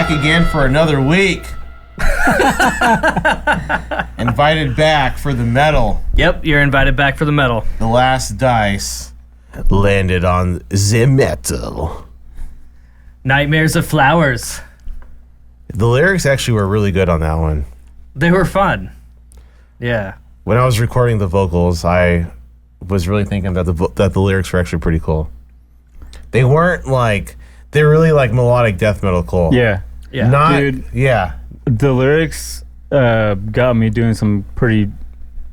back again for another week. Invited back for the medal. Yep, you're invited back for the medal. The last dice landed on the metal. Nightmares of Flowers. The lyrics actually were really good on that one. They were fun. Yeah. When I was recording the vocals, I was really thinking that the lyrics were actually pretty cool. They weren't like, they're really like melodic death metal cool. Yeah. Yeah. Not, Dude. yeah. The lyrics got me doing some pretty,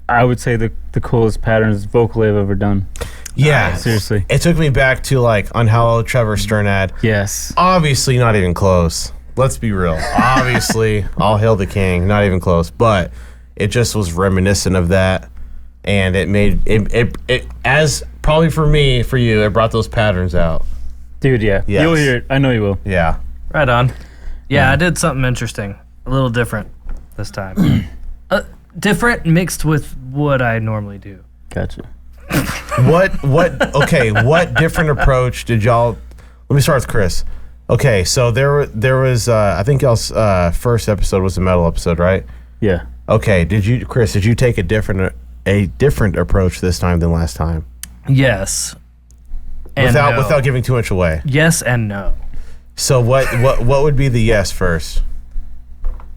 I would say, the coolest patterns vocally I've ever done. Yeah. Seriously. It took me back to like Unhallowed Trevor Sternad. Yes. Obviously not even close. Let's be real. Obviously, All Hail the King, not even close. But it just was reminiscent of that. And it made, it as probably for me, for you, it brought those patterns out. Dude, yeah. Yes. You'll hear it. I know you will. Yeah. Right on. Yeah, I did something interesting. A little different this time. Different mixed with what I normally do. Gotcha. What different approach did y'all, let me start with Chris. Okay, so there was, I think y'all's first episode was a metal episode, right? Yeah. Okay, Chris, did you take a different approach this time than last time? Yes. And no. Without giving too much away. Yes and no. So what would be the yes first?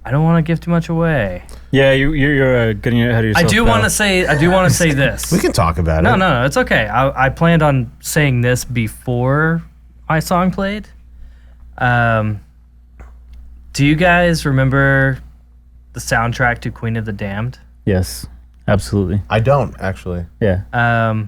I don't want to give too much away. Yeah, you're getting ahead of yourself. I do want to say this. We can talk about it. No, it's okay. I planned on saying this before my song played. Do you guys remember the soundtrack to Queen of the Damned? Yes, absolutely. I don't, actually. Yeah.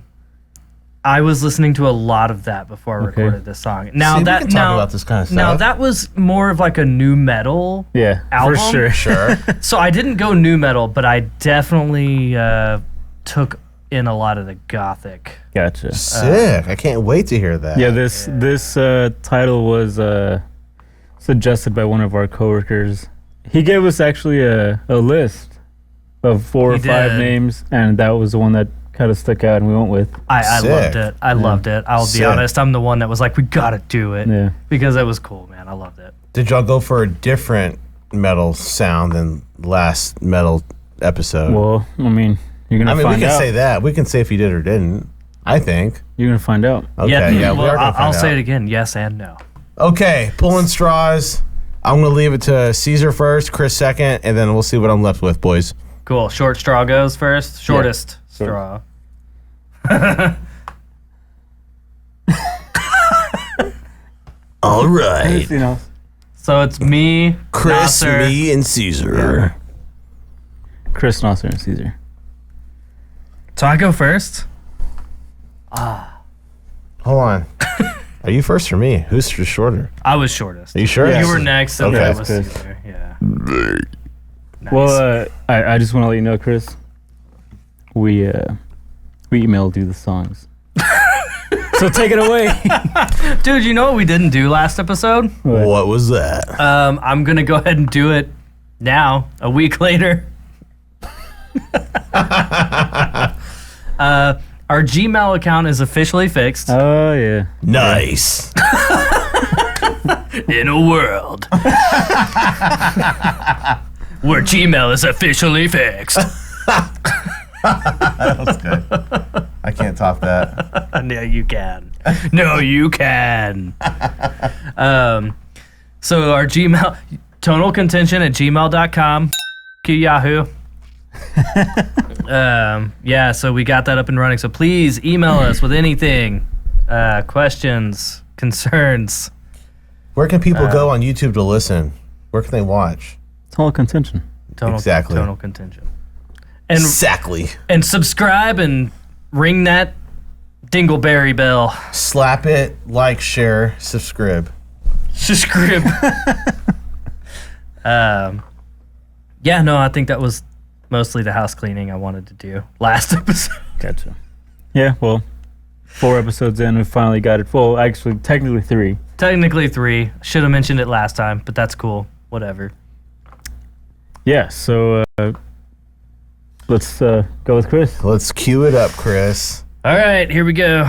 I was listening to a lot of that before I recorded this song. Now we can talk about this kind of stuff. Now that was more of like a new metal album. For sure. So I didn't go new metal, but I definitely took in a lot of the gothic. Gotcha. Sick. I can't wait to hear that. Yeah, this title was suggested by one of our coworkers. He gave us actually a list of 4 or 5 names, and that was the one that kind of stuck out and we went with. I loved it. I loved it. I'll be honest, I'm the one that was like, we gotta do it. Yeah. Because it was cool, man. I loved it. Did y'all go for a different metal sound than last metal episode? Well, I mean, you're gonna find out. We can say that. We can say if you did or didn't. I think. You're gonna find out. Okay, yeah, we are gonna find I'll out. say it again, yes and no. Okay, pulling straws. I'm gonna leave it to Cesar first, Chris second, and then we'll see what I'm left with, boys. Cool. Short straw goes first. Shortest straw. All right. So it's me, Chris, Naser. me, and Cesar. Chris, Naser, and Cesar. So I go first. Hold on. Are you first or me? Who's shorter? I was shortest. Are you sure? You were next, and Okay. then I was Chris. Cesar. Yeah. Nice. Well, I just want to let you know, Chris. We emailed you the songs. So take it away. Dude, you know what we didn't do last episode? What was that? I'm gonna go ahead and do it now, a week later. Our Gmail account is officially fixed. Oh, yeah. Nice. In a world where Gmail is officially fixed. That's good. I can't top that. No, you can. No, you can. So our Gmail, tonalcontention@gmail.com. Yahoo. Yeah, so we got that up and running. So please email us with anything, questions, concerns. Where can people go on YouTube to listen? Where can they watch? Tonal Contention. Exactly. Tonal Contention. And Exactly. And subscribe and ring that dingleberry bell. Slap it, like, share, subscribe. Subscribe. Yeah, no, I think that was mostly the house cleaning I wanted to do last episode. Gotcha. Yeah, well, 4 episodes in, we finally got it full. Actually, technically 3. Technically 3. Should have mentioned it last time, but that's cool. Whatever. Yeah, so let's go with Chris. Let's cue it up, Chris. All right, here we go.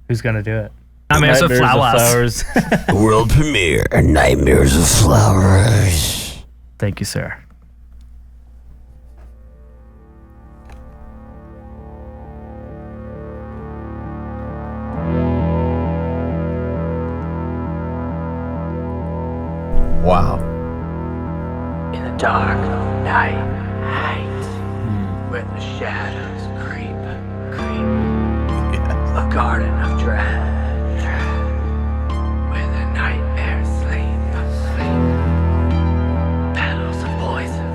Who's going to do it? Nightmares of Flowers. World premiere, Nightmares of Flowers. Thank you, sir. Wow. In the dark of night, where the shadows creep, a garden of dread, where the nightmares sleep, petals of poison,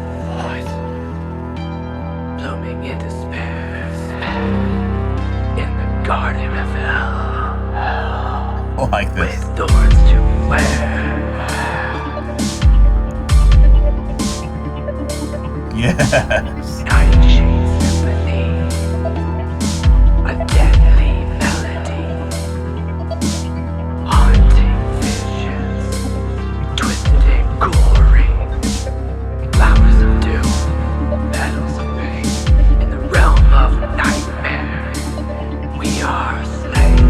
blooming in despair, in the garden of hell, Like this. with thorns to wear. Yes. Nightshade symphony, a deadly melody, haunting visions, twisted and gory, flowers of doom, petals of pain. In the realm of nightmare, we are slaves.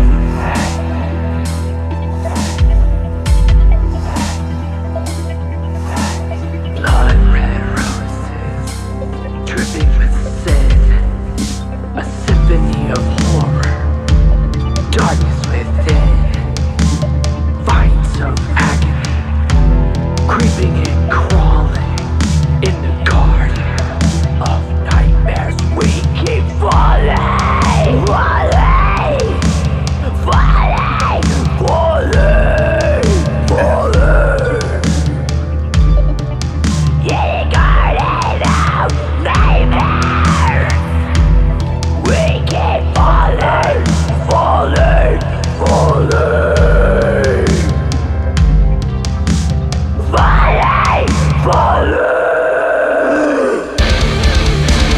Blood red roses, dripping with sin, a symphony of horror, darkness within, vines of agony, creeping and crawling in the garden of nightmares. We keep falling, falling, falling, falling, falling. Yeah, garden of nightmares. We keep falling, falling, falling, falling, falling.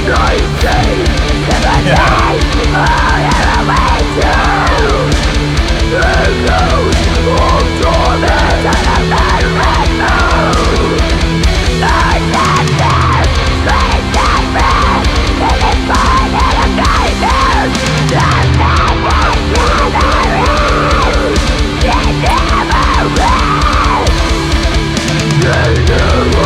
Night day, seven days, all that I do. There goes all torment and a bad red moon. Night nightmares, sweet nightmares, and it's fun and a nightmare. The nightmare never ends. They never ends. They never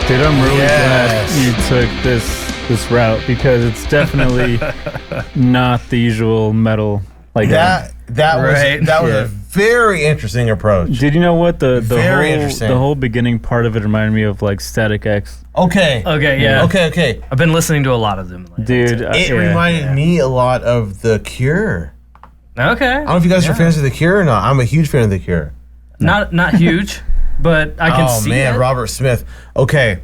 Dude, I'm really glad you took this route because it's definitely not the usual metal like That Right. was a very interesting approach. Did you know what Very interesting. the whole beginning part of it reminded me of like Static X? Okay. Okay, yeah. Okay. I've been listening to a lot of them lately. Dude, It yeah. reminded me a lot of The Cure. Okay. I don't know if you guys are fans of The Cure or not. I'm a huge fan of The Cure. Not huge, but I can see it. Robert Smith. Okay.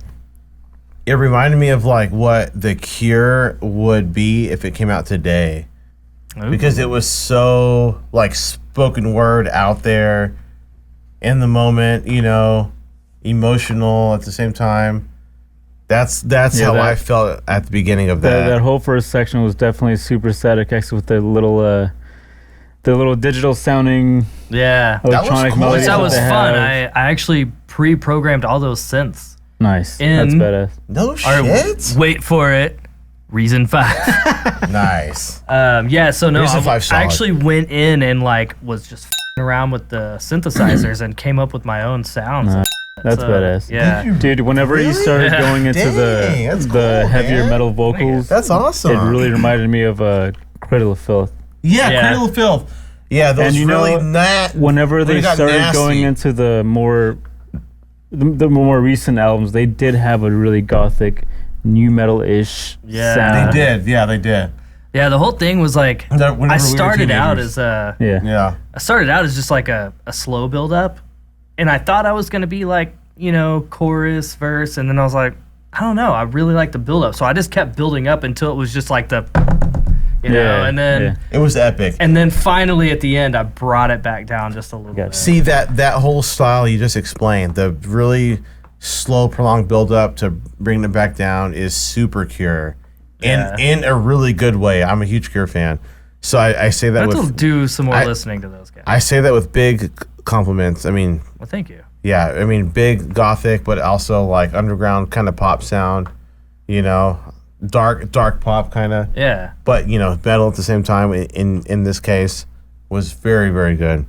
It reminded me of like what The Cure would be if it came out today. Ooh. Because it was so like spoken word out there in the moment, you know, emotional at the same time. That's how I felt at the beginning of that. That whole first section was definitely super Static X with the little digital sounding Yeah. electronic cool. melodies That was they fun. have. I actually pre-programmed all those synths. Nice. in- That's badass. No Or shit. wait for it. Reason 5. Nice. Yeah, so no, Reason 5 I solid. actually went in and like was just f***ing around with the synthesizers and came up with my own sounds. That's So, badass. Yeah. Did you Dude, whenever you Really? started Yeah. going into Dang, that's the cool, heavier man. metal vocals, That's awesome. it really reminded me of Cradle of Filth. Yeah, Yeah. Cradle of Filth. Yeah, those And you know, really not. Whenever when they it got started nasty. going into the more recent albums, they did have a really gothic, new metal-ish Yeah. sound. They did. Yeah, they did. Yeah, the whole thing was like Whenever we I were started out teenagers. as Yeah. Yeah. I started out as just like a slow build up, and I thought I was gonna be like, you know, chorus, verse, and then I was like, I don't know, I really like the build up, so I just kept building up until it was just like the, you know, and then It was epic. and then finally at the end I brought it back down just a little Gotcha. bit. See that whole style you just explained, the really slow, prolonged build up to bring it back down is super Cure, Yeah. in a really good way. I'm a huge Cure fan, so I say I that have to with do some more I- listening to those guys. I say that with big compliments. I mean, Well, thank you. yeah, I mean big gothic, but also like underground kind of pop sound, you know, dark pop kind of. Yeah. But you know, metal at the same time. In this case, was very good,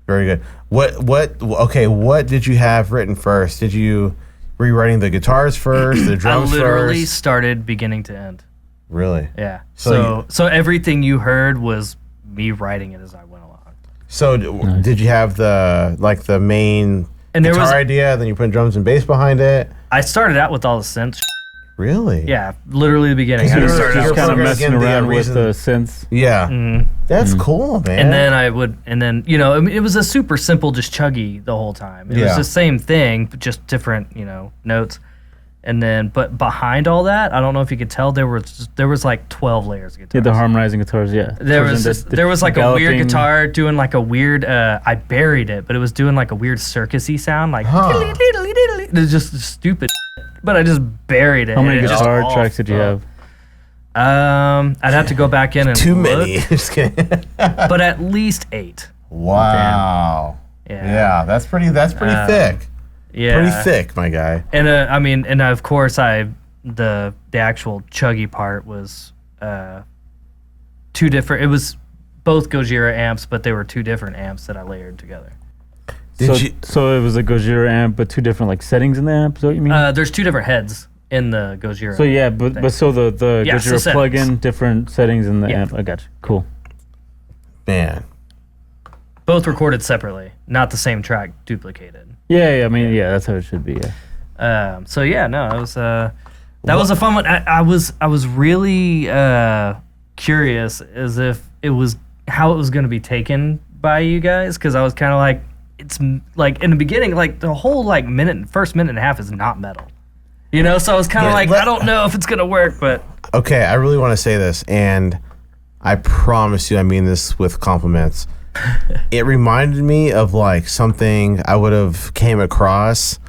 very good. What did you have written first? Were you writing the guitars first, the I drums literally first? started beginning to end. Really? Yeah. So So everything you heard was me writing it as I went along. So did you have the main And there guitar was idea, then you put drums and bass behind it? I started out with all the synths. Really? Yeah, literally the beginning. Because I you're- just started you're out Just kind of programming messing again the, around with reason- the synths. Yeah. That's cool, man. and then I would, and then you know, I mean, it was a super simple, just chuggy the whole time. It Yeah. was the same thing, but just different, you know, notes. And then, but behind all that, I don't know if you could tell, there was like 12 layers of guitars. Yeah, the harmonizing guitars, yeah. There was there was like a weird galloping- guitar doing like a weird. I buried it, but it was doing like a weird circusy sound, like Huh. it was just stupid. But I just buried it. How many and it just guitar all tracks did you fell. have? I'd have to go back in and Too look, many. Just kidding. but at least 8. Wow. Yeah. Yeah, that's pretty thick. Yeah. Pretty thick, my guy. And I mean, and of course, the actual chuggy part was two different. It was both Gojira amps, but they were two different amps that I layered together. So it was a Gojira amp, but two different like settings in the amp. Is that what you mean? There's two different heads in the Gojira. So yeah, but so the Yeah, so Gojira settings. plug-in, different settings in the Yeah. amp. I got you. Cool. Man. Both recorded separately, not the same track duplicated. Yeah, I mean, yeah, that's how it should be. Yeah. So yeah, no, it was that was a fun one. I was really curious as if it was how it was going to be taken by you guys, because I was kind of like, it's like in the beginning, like the whole like first minute and a half is not metal, you know. So I was kind of like, I don't know if it's gonna work, but Okay, I really want to say this, and I promise you I mean this with compliments. It reminded me of like something I would have came across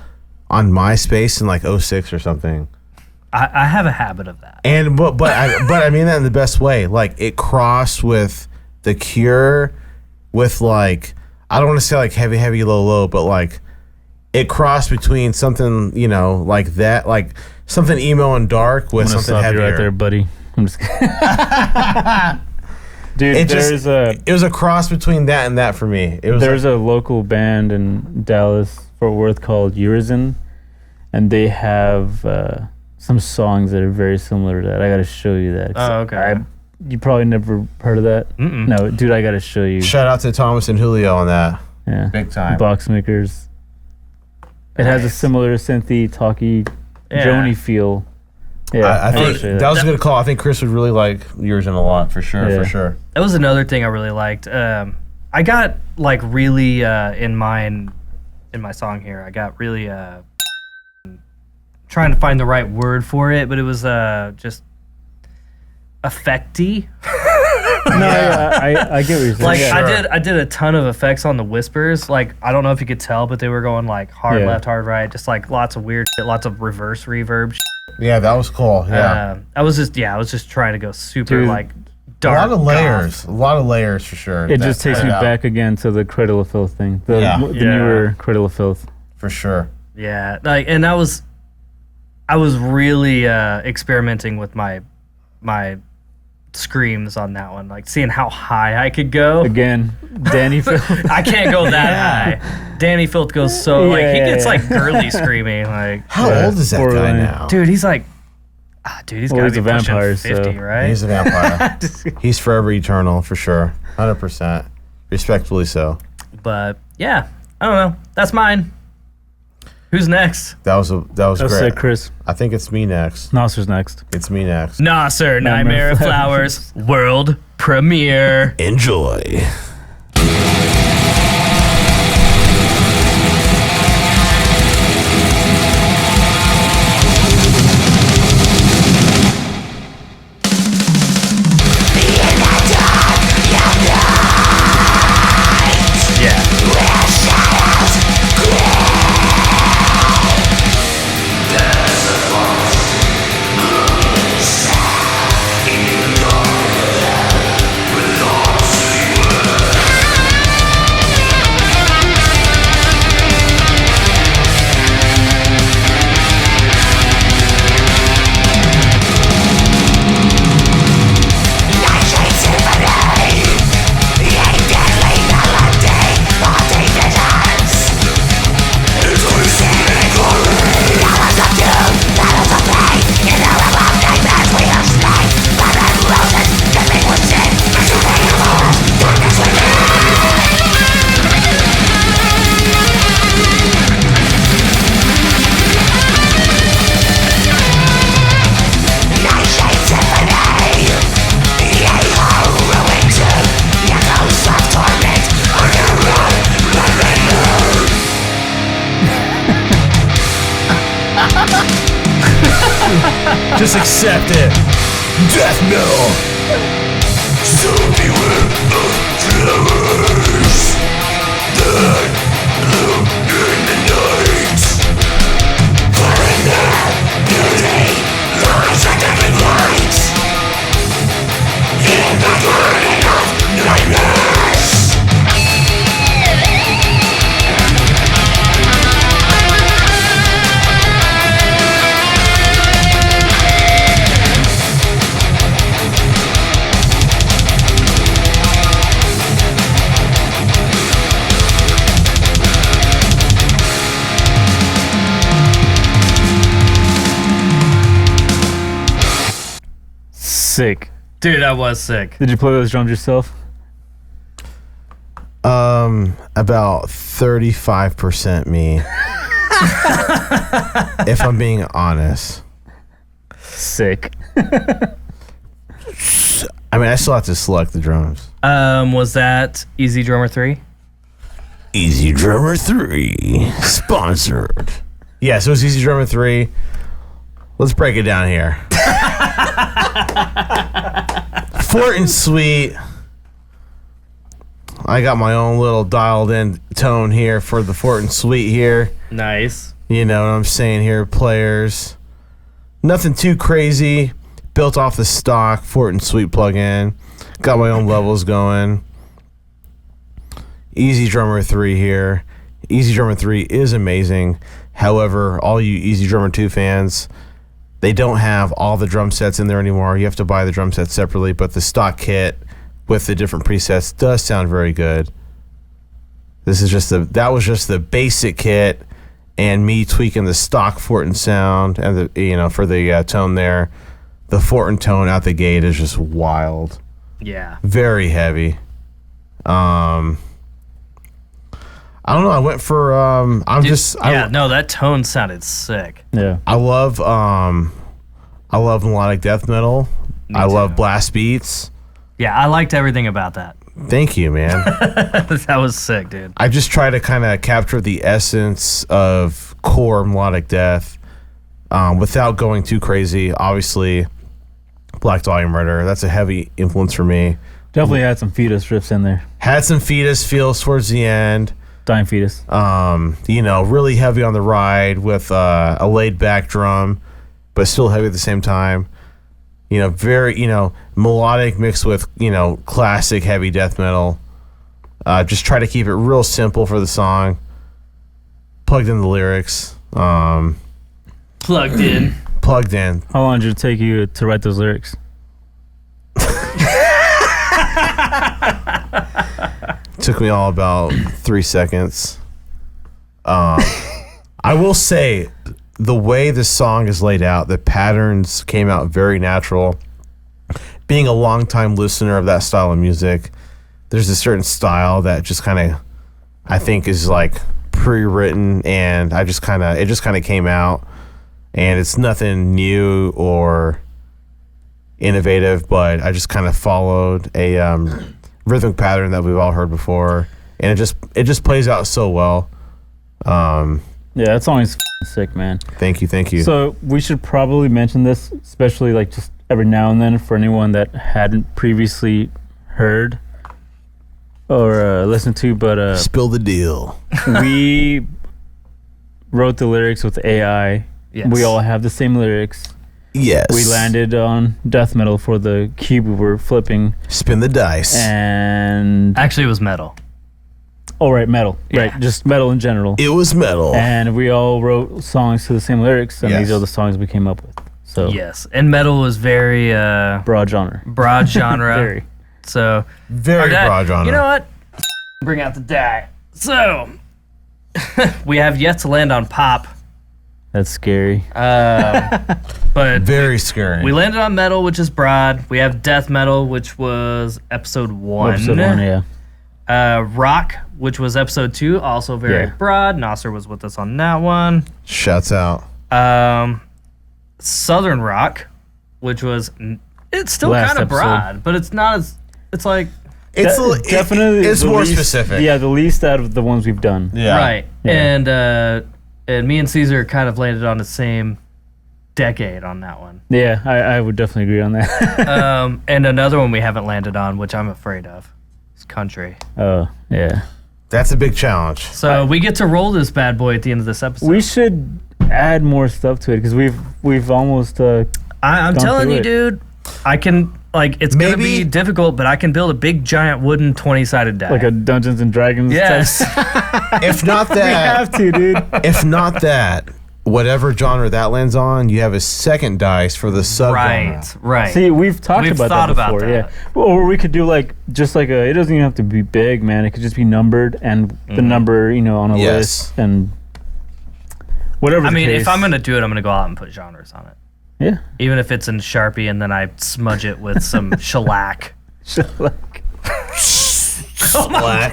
on MySpace in like 06 or something. I have a habit of that. And but I mean that in the best way. Like it crossed with The Cure, with like, I don't want to say like heavy low, but like it crossed between something, you know, like that, like something emo and dark with I'm gonna something stop heavier. you right there, buddy. I'm just Dude, It was a cross between that and that for me. It was there's a local band in Dallas, Fort Worth called Urizen, and they have some songs that are very similar to that. I gotta show you that. Oh, okay. You probably never heard of that. Mm-mm. No, dude, I gotta show you. shout out to Thomas and Julio on that. Yeah, Big time. Box Makers. It has a similar synthy, talky, Yeah. drony feel. Yeah, I gotta think show you that was a good call. I think Chris would really like yours in a lot for sure. Yeah. For sure. That was another thing I really liked. I got like really in my song here. I got really trying to find the right word for it, but it was just effecty. No, yeah, I get what you're saying. Like yeah. I did a ton of effects on the whispers. Like I don't know if you could tell, but they were going like hard Yeah. left, hard right, just like lots of weird shit, lots of reverse reverb. Yeah, that was cool. Yeah. I was just trying to go super Dude, like a dark. lot of goth. layers. A lot of layers for sure. It just That- takes me yeah, back again to the Cradle of Filth thing. The Yeah. newer Cradle of Filth. for sure. Yeah, like, and I was really experimenting with my screams on that one. Like seeing how high I could go. Again, Danny Phil. I can't go that high. Danny Filth goes so he gets like girly screaming. Like How old is that Poor guy Ryan. now? dude, he's like, he's Well, got he's to a be pushing vampire, 50, so- right? He's a vampire. He's forever eternal for sure. 100%. Respectfully so. But yeah, I don't know. That's mine. Who's next? That was That's great. Chris. I think it's me next. Naser's next. It's me next. Naser, Nightmare of Flowers, world premiere. Enjoy. Just accept it. Death metal. So beware of flowers that bloom in the night. For in their beauty lies a different light. In the burning of nightmares. Sick. Dude, that was sick. Did you play those drums yourself? About 35% me. If I'm being honest. Sick. I mean, I still have to select the drums. Was that Easy Drummer 3? Easy Drummer 3. Sponsored. Yes, it was Easy Drummer 3. Let's break it down here. Fort and Sweet. I got my own little dialed in tone here for the Fort and Sweet here. Nice. You know what I'm saying here, players. Nothing too crazy. Built off the stock Fort and Sweet plugin. Got my own levels going. Easy Drummer 3 here. Easy Drummer 3 is amazing. However, all you Easy Drummer 2 fans, they don't have all the drum sets in there anymore. You have to buy the drum sets separately, but the stock kit with the different presets does sound very good. That was just the basic kit and me tweaking the stock Fortin sound and for the tone there. The Fortin tone out the gate is just wild. Yeah. Very heavy. I don't know. I went for that tone sounded sick. Yeah. I love melodic death metal. Me I too. love blast beats. Yeah, I liked everything about that. Thank you, man. That was sick, dude. I just try to kind of capture the essence of core melodic death without going too crazy. Obviously, Black Dahlia Murder, that's a heavy influence for me. Definitely had some fetus riffs in there. Had some fetus feels towards the end. Dying fetus. Really heavy on the ride with a laid back drum, but still heavy at the same time. Very, melodic mixed with, classic heavy death metal. Just try to keep it real simple for the song. Plugged in the lyrics. Plugged in. Plugged in. How long did it take you to write those lyrics? Took me all about 3 seconds. I will say, the way this song is laid out, the patterns came out very natural. Being a longtime listener of that style of music, there's a certain style that just kind of, I think, is like pre-written, and it just kind of came out, and it's nothing new or innovative, but I just kind of followed a rhythmic pattern that we've all heard before, and it just plays out so well. Yeah, that song is sick, man. Thank you. So we should probably mention this, especially like just every now and then, for anyone that hadn't previously heard or listened to, but Spill the deal. we wrote the lyrics with AI. Yes. We all have the same lyrics. Yes. We landed on death metal for the cube we were flipping. Spin the dice. And Actually, it was metal. oh, right, metal. Yeah. Right, just metal in general. It was metal. And we all wrote songs to the same lyrics, and Yes. these are the songs we came up with. So Yes, and metal was very broad genre. broad genre. Very. So Very our die- broad genre. You know what? Bring out the die. So we have yet to land on pop, That's scary. but Very scary. we landed on metal, which is broad. We have death metal, which was episode 1. Episode 1, yeah. Rock, which was episode 2, also very Yeah. broad. Naser was with us on that one. Shouts out. Southern rock, which was it's still Last kind of episode. broad, but it's not as it's like It's Definitely it's the more least- specific. Yeah, the least out of the ones we've done. Yeah. right. Yeah. And me and Cesar kind of landed on the same decade on that one. Yeah, I would definitely agree on that. And another one we haven't landed on, which I'm afraid of, is country. Oh, yeah. That's a big challenge. So we get to roll this bad boy at the end of this episode. We should add more stuff to it because we've almost I'm gone telling through you, it. dude. I can it's gonna Maybe- be difficult, but I can build a big giant wooden 20-sided die. like a Dungeons and Dragons. yes. If not We that, have to, dude. if not that, whatever genre that lands on, you have a second dice for the sub right. See, we've talked We've about thought that about before, that. yeah. Or we could do like just like it doesn't even have to be big, man. It could just be numbered and the number, on a Yes. list and whatever. I the mean, case. if I'm gonna do it, I'm gonna go out and put genres on it. yeah, Even if it's in Sharpie and then I smudge it with some shellac. like, Black.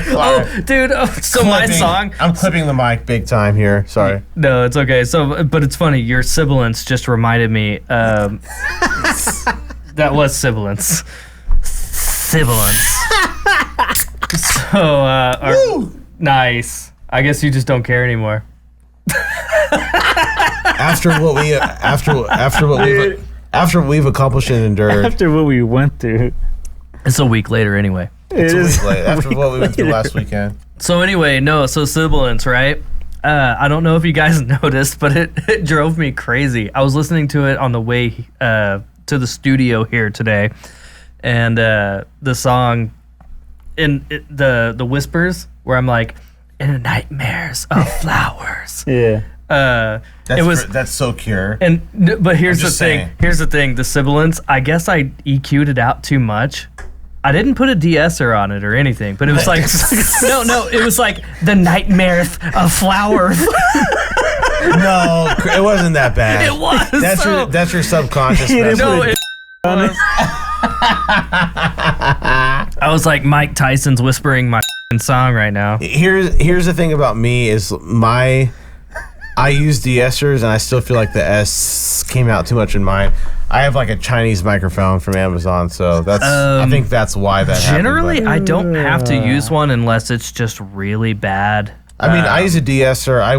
Oh, dude. Oh, so my song. I'm clipping the mic big time here. Sorry. No, it's okay. So, but it's funny. Your sibilance just reminded me. That was sibilance. Sibilance. So, nice. I guess you just don't care anymore. After what we've accomplished and endured. after what we went through, It's a week later, anyway. It's a is week late. After what we went through later. last weekend. So anyway, so sibilance, right? I don't know if you guys noticed, but it drove me crazy. I was listening to it on the way to the studio here today, and the song, the whispers, where I'm like, in nightmares of flowers. yeah. That's so Cure. But here's the just thing. saying. Here's the thing. The sibilance. I guess I EQ'd it out too much. I didn't put a de-esser on it or anything, but it was like no. It was like the nightmares of flowers. No, it wasn't that bad. It was. That's your subconscious. He didn't messing No, with it was. I was like Mike Tyson's whispering my song right now. Here's the thing about me is I use de-essers and I still feel like the S came out too much in mine. I have like a Chinese microphone from Amazon, so that's I think that's why that Generally, happened. I don't have to use one unless it's just really bad. I mean, I use a de-esser. I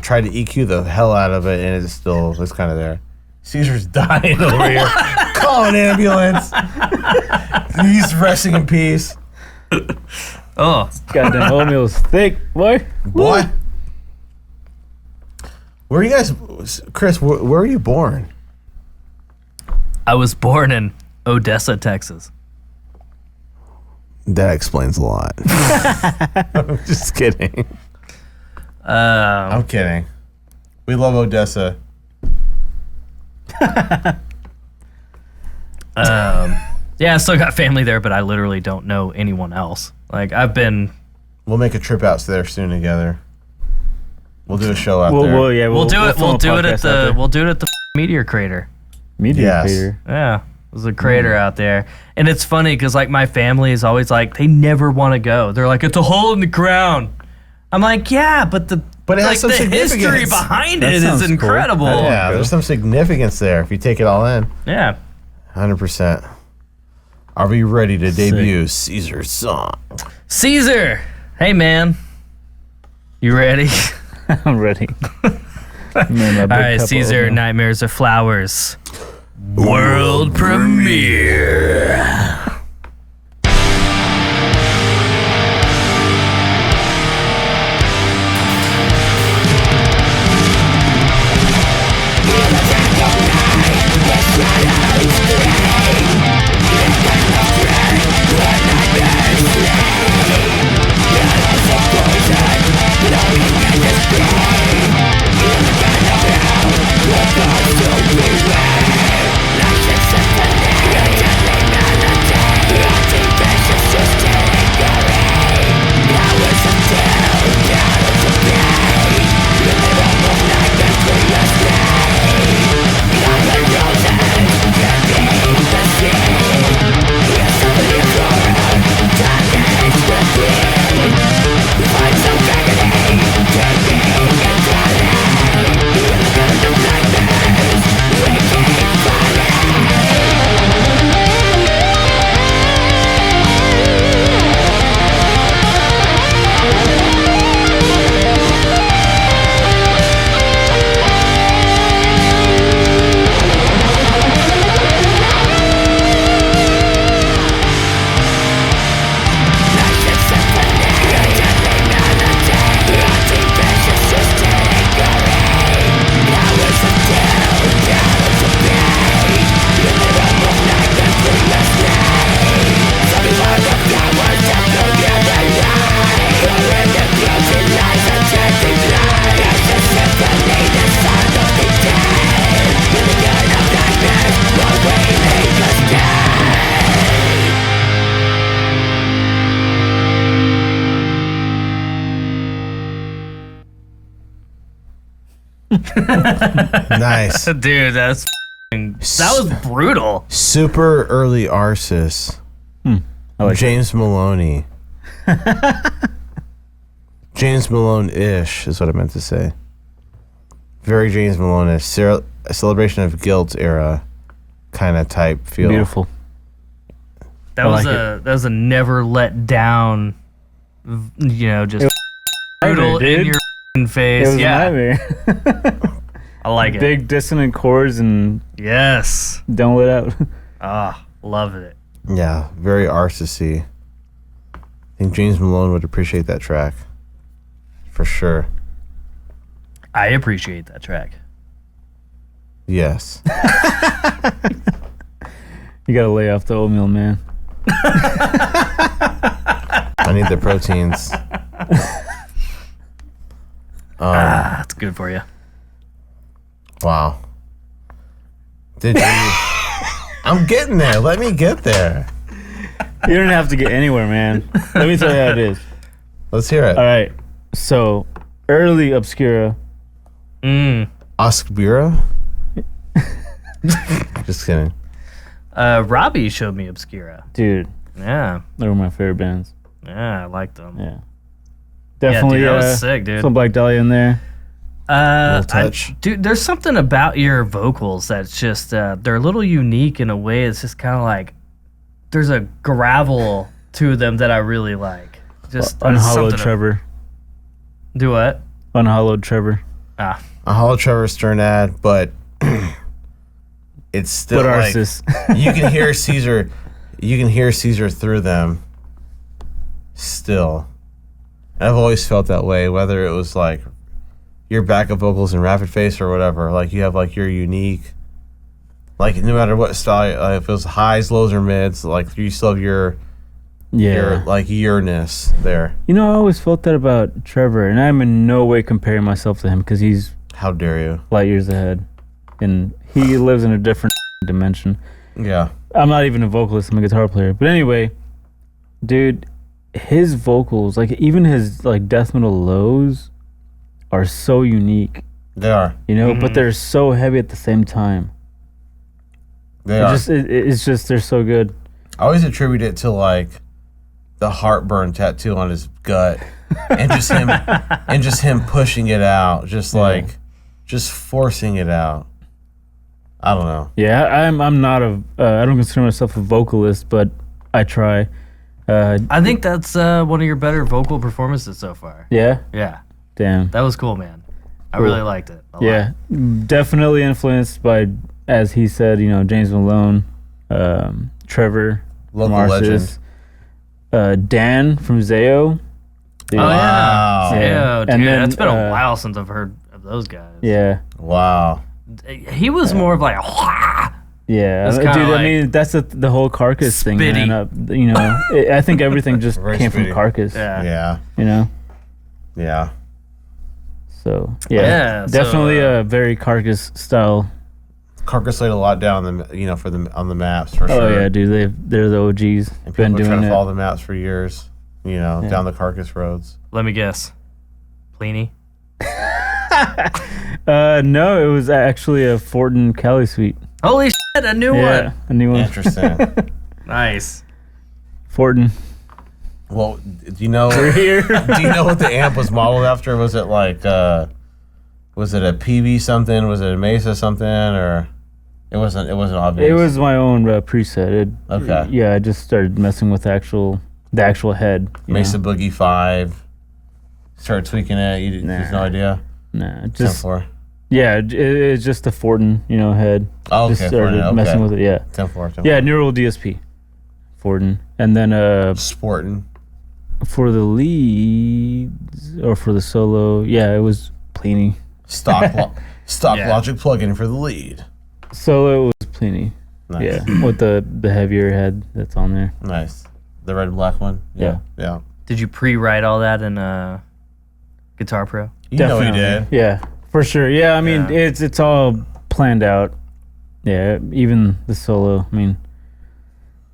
tried to EQ the hell out of it, and it still was kind of there. Caesar's dying over here. Call an ambulance. He's resting in peace. Oh, Goddamn oatmeal's thick, boy. What? Where are you guys, Chris? Where were you born? I was born in Odessa, Texas. That explains a lot. I'm just kidding. I'm kidding. We love Yeah, Yeah, I still got family there, but I literally don't know anyone else. Like, I've been... We'll make a trip out there soon together. We'll do a show out there. We'll do it at the Meteor Crater. Meteor Crater. Yeah. There's a crater out there. And it's funny because, like, my family is always like, they never want to go. They're like, it's a hole in the ground. I'm like, yeah, but it has some significance. History behind it is incredible. Cool. Yeah, there's some significance there if you take it all in. Yeah. 100%. Are we ready to debut Cesar's song? Cesar! Hey, man. You ready? I'm ready. All right, Cesar, Nightmares Are Flowers. World premiere. Nice. Dude, that was brutal. Super early Arsis. Like James Maloney. James Malone-ish is what I meant to say. Very James Malone-ish. A Celebration of Guilt era kind of type feel. Beautiful. That was a never let down, just brutal in your face. It was a nightmare. I like it. Big dissonant chords and yes. Don't let out. Love it. Yeah, very Arsis-y. I think James Malone would appreciate that track. For sure. I appreciate that track. Yes. You gotta lay off the oatmeal, man. I need the proteins. It's good for you. Wow. Did you? I'm getting there. Let me get there. You don't have to get anywhere, man. Let me tell you how it is. Let's hear it. All right. So, early Obscura. Oscura? Just kidding. Robbie showed me Obscura. Dude. Yeah. They were my favorite bands. Yeah, I like them. Yeah. Definitely. Yeah, dude, that was sick, dude. Some Black Dahlia in there. Touch. Dude, there's something about your vocals that's just, they're a little unique in a way. It's just kind of like, there's a gravel to them that I really like. Just Unhollowed Trevor. Do what? Unhollowed Trevor. Unhollowed Trevor Sternad, but it's still like you can hear Cesar. You can hear Cesar through them. Still, and I've always felt that way. Whether it was like your backup vocals in Rapid Face or whatever, like you have like your unique. Like no matter what style, if it was highs, lows, or mids, like you still have your like yourness there. You know, I always felt that about Trevor, and I'm in no way comparing myself to him because he's How dare you? light years ahead, and he lives in a different dimension. Yeah. I'm not even a vocalist. I'm a guitar player. But anyway, dude, his vocals, like even his like death metal lows, are so unique. They are. You know, but they're so heavy at the same time. They are. It's just they're so good. I always attribute it to like the heartburn tattoo on his gut, and just him pushing it out, just forcing it out. I don't know. Yeah, I'm not I don't consider myself a vocalist, but I try. I think that's one of your better vocal performances so far. Yeah. Yeah, Damn. that was cool, man. I really liked it. A lot. Yeah, definitely influenced by, as he said, you know, James Malone, Trevor, Local Marcis, Dan from Zayo. Dude, Oh Wow. yeah, Yeah. dude, And then, it's been a while since I've heard of those guys. Yeah, Wow. He was more of like, yeah, It's dude. kinda I mean, that's the whole Carcass thing, Spitty. man. You know, I think everything just Very came from spitty. Carcass. yeah. Yeah. You know, Yeah. so Yeah, so, definitely a very Carcass style. Carcass laid a lot down on the maps for sure. Oh yeah, dude, they're the OGs. And Been people trying doing to it. follow the maps for years. You know, Yeah. down the Carcass roads. Let me guess, Pliny. No, it was actually a Fortin Cali suite. Holy shit, a new Yeah, one. a new one. Interesting. Nice. Fortin. Well, do you know? We're here. Do you know what the amp was modeled after? Was it like, was it a PV something? Was it a Mesa something? Or it wasn't obvious. It was my own preset. Okay. Yeah, I just started messing with the actual head. you Mesa know? Boogie 5. Started tweaking it. You there's no idea. Nah, just 10-4. yeah, it's just the Fortin, head. Oh, okay. Just started Fortin, messing okay. with it. Yeah, 10-4. yeah, neural DSP, Fortin, and then Sporting. for the leads or for the solo, yeah, it was Pliny. Stock Yeah. Logic plugin for the lead. Solo was Pliny. Nice. Yeah, with the heavier head that's on there. Nice. The red and black one. Yeah. Yeah. Did you pre-write all that in Guitar Pro? You know he did. Yeah, for sure. Yeah, I mean Yeah. it's all planned out. Yeah, even the solo. I mean,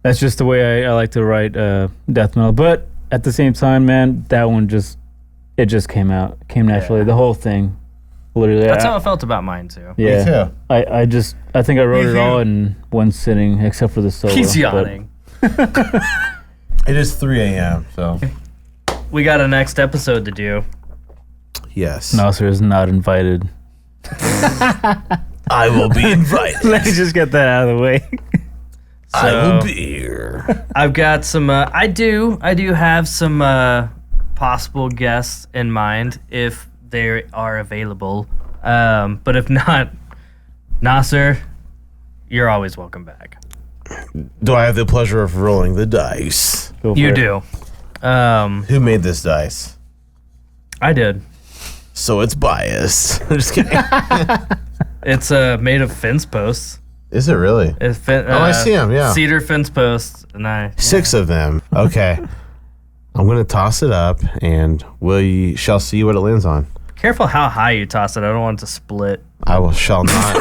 that's just the way I like to write death metal. But at the same time, man, that one just came naturally. Yeah. The whole thing, literally. That's how I felt about mine too. Yeah. Me too. I think I wrote Me it all too. in one sitting, except for the solo. He's but- yawning. It is 3 a.m. So We got a next episode to do. yes, Naser is not invited. I will be invited. Let me just get that out of the way. I will So- be here. I've got some. I do have some possible guests in mind if they are available. But if not, Naser, you're always welcome back. Do I have the pleasure of rolling the dice? Go for You it. do. Who made this dice? I did. So it's biased. I'm just kidding. It's made of fence posts. Is it really? It's I see 'em, yeah. Cedar fence posts, and I. 6 of them. Okay. I'm gonna toss it up, and we shall see what it lands on. Careful how high you toss it. I don't want it to split. Shall not.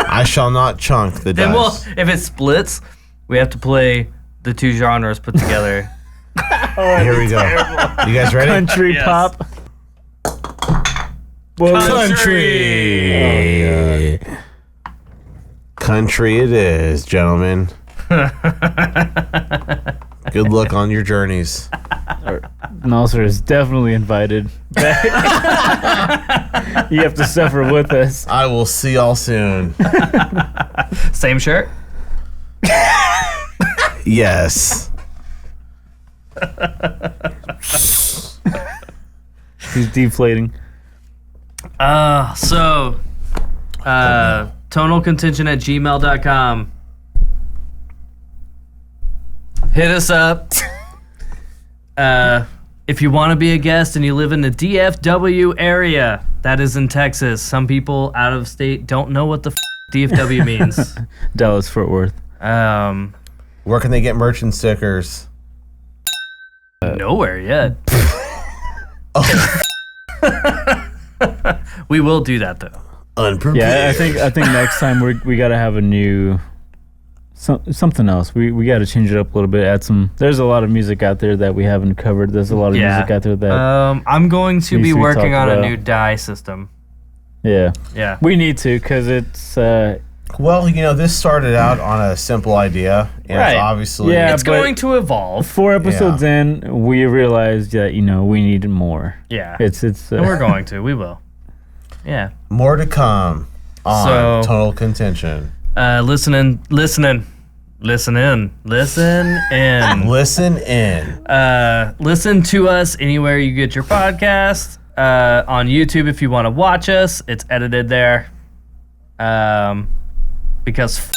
I shall not chunk the Then dice. if it splits, we have to play the two genres put together. Here we go. You guys ready? Country Yes. pop. Well, Country. Country it is, gentlemen. Good luck on your journeys. Naser is definitely invited. You have to suffer with us. I will see y'all soon. Same shirt. Yes. He's deflating. Tonalcontention@gmail.com. Hit us up. If you want to be a guest and you live in the DFW area, that is in Texas. Some people out of state don't know what the DFW means. Dallas Fort Worth. Where can they get merch and stickers? Nowhere yet. We will do that though. Unprepared. Yeah, I think next time we gotta have a new something else. We got to change it up a little bit. Add some. There's a lot of music out there that we haven't covered. There's a lot of music out there that. I'm going to needs be to be working on talked a about. new die system. Yeah. Yeah. We need to because it's. Well, this started out on a simple idea, and Right. it's obviously Yeah. It's but- going to evolve. 4 episodes in, we realized that we needed more. Yeah. It's. And we're going to. We will. Yeah. more to come on So- Tonal Contention. Listen in. Listen in. Listen to us anywhere you get your podcast. On YouTube, if you want to watch us, it's edited there. Because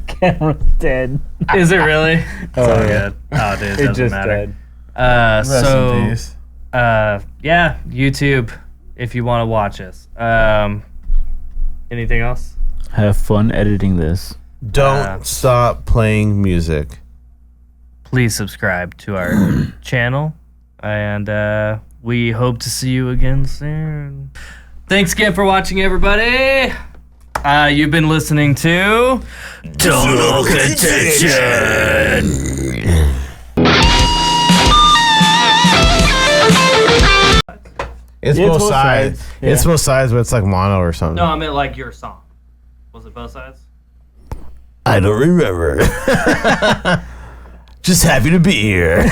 Camera's dead. is it really? It's all yeah. good. Oh, dude, it It doesn't just matter. dead. Rest in So, peace. yeah, YouTube, if you want to watch us. Anything else? Have fun editing this. Don't stop playing music. Please subscribe to our channel, and we hope to see you again soon. Thanks again for watching, everybody. You've been listening to Tonal Contention. It's Yeah, both both sides. sides. It's Yeah. both sides, but it's like mono or something. No, I meant like your song. Was it both sides? I don't remember. Just happy to be here.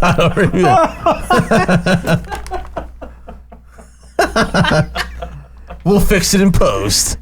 I don't remember. We'll fix it in post.